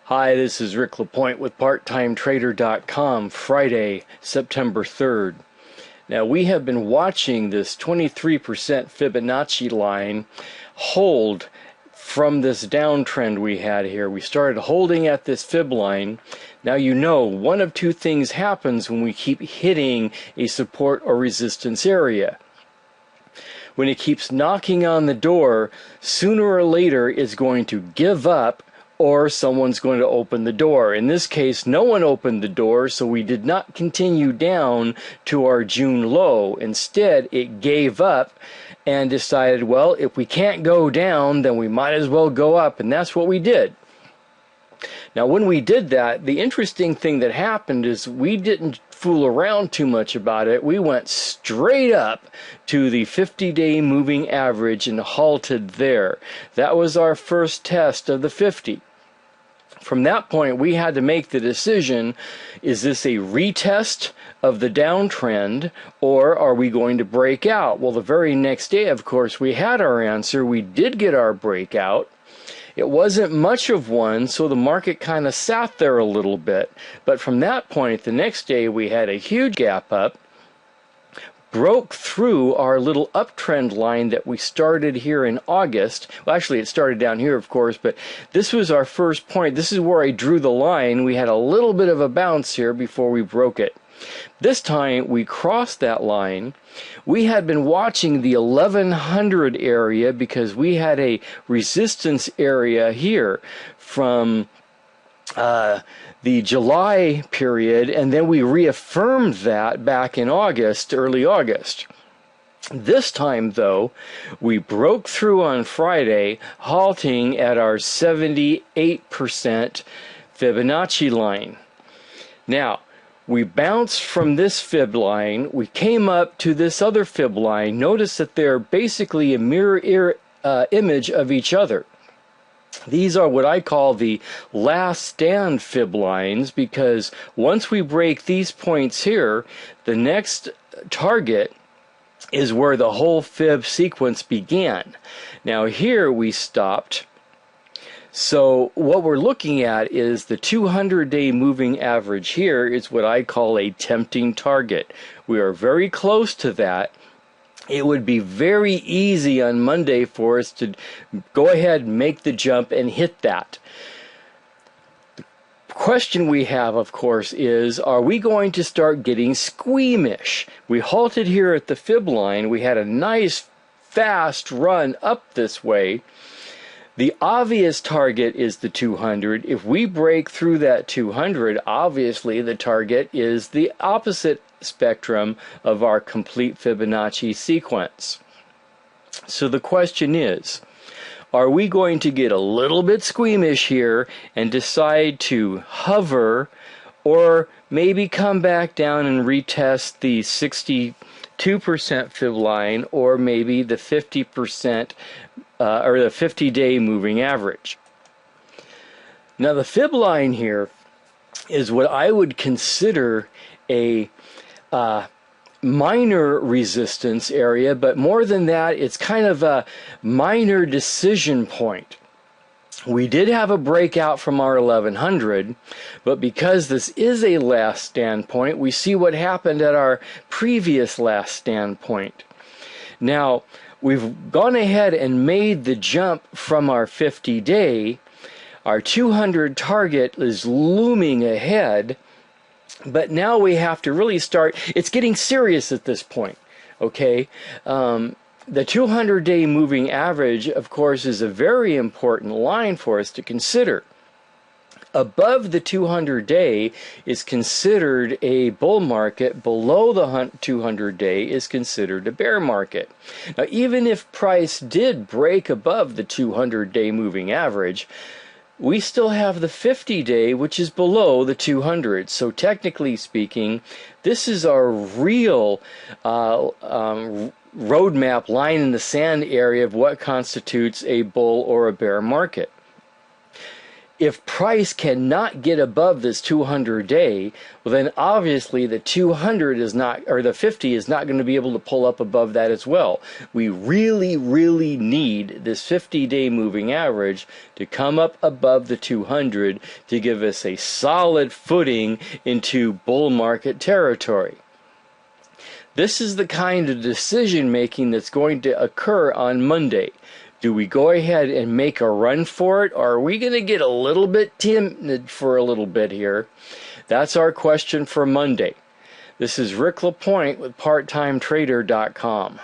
Hi, this is Rick LaPointe with PartTimeTrader.com, Friday, September 3rd. Now, we have been watching this 23% Fibonacci line hold from this downtrend we had here. We started holding at this fib line. Now, you know, one of two things happens when we keep hitting a support or resistance area. When it keeps knocking on the door, sooner or later it's going to give up, or someone's going to open the door. In this case, no one opened the door, so we did not continue down to our June low. Instead, it gave up and decided, well, if we can't go down, then we might as well go up, and that's what we did. Now, when we did that, the interesting thing that happened is we didn't fool around too much about it. We went straight up to the 50-day moving average and halted there. That was our first test of the 50. From that point, we had to make the decision, is this a retest of the downtrend, or are we going to break out? Well, the very next day, of course, we had our answer. We did get our breakout. It wasn't much of one, so the market kind of sat there a little bit. But from that point, the next day, we had a huge gap up, broke through our little uptrend line that we started here in August. Well, actually, it started down here, of course, but this was our first point. This is where I drew the line. We had a little bit of a bounce here before we broke it. This time, we crossed that line. We had been watching the 1100 area because we had a resistance area here from the July period, and then we reaffirmed that back in August, early August. This time, though, we broke through on Friday, halting at our 78% Fibonacci line. Now, we bounced from this fib line, we came up to this other fib line. Notice that they're basically a mirror image of each other. These are what I call the last stand fib lines, because once we break these points here, the next target is where the whole fib sequence began. Now here we stopped. So what we're looking at is the 200-day moving average here is what I call a tempting target. We are very close to that. It would be very easy on Monday for us to go ahead and make the jump and hit that. The question we have, of course, is, are we going to start getting squeamish? We halted here at the fib line. We had a nice fast run up this way. The obvious target is the 200. If we break through that 200, obviously the target is the opposite spectrum of our complete Fibonacci sequence. So the question is, are we going to get a little bit squeamish here and decide to hover, or maybe come back down and retest the 62% fib line, or maybe the 50% or the 50-day moving average? Now, the fib line here is what I would consider a minor resistance area, but more than that, it's kind of a minor decision point. We did have a breakout from our 1100, but because this is a last stand point, we see what happened at our previous last stand point. Now, we've gone ahead and made the jump from our 50-day. Our 200 target is looming ahead, but now we have to really start. It's getting serious at this point, okay? The 200-day moving average, of course, is a very important line for us to consider. Above the 200-day is considered a bull market. Below the 200-day is considered a bear market. Now, even if price did break above the 200-day moving average, we still have the 50-day, which is below the 200. So technically speaking, this is our real roadmap, line in the sand area of what constitutes a bull or a bear market. If price cannot get above this 200-day, well then obviously the 200 is not, or the 50 is not going to be able to pull up above that as well. We really need this 50-day moving average to come up above the 200 to give us a solid footing into bull market territory. This is the kind of decision making that's going to occur on Monday. Do we go ahead and make a run for it, or are we going to get a little bit timid for a little bit here? That's our question for Monday. This is Rick LaPointe with PartTimeTrader.com.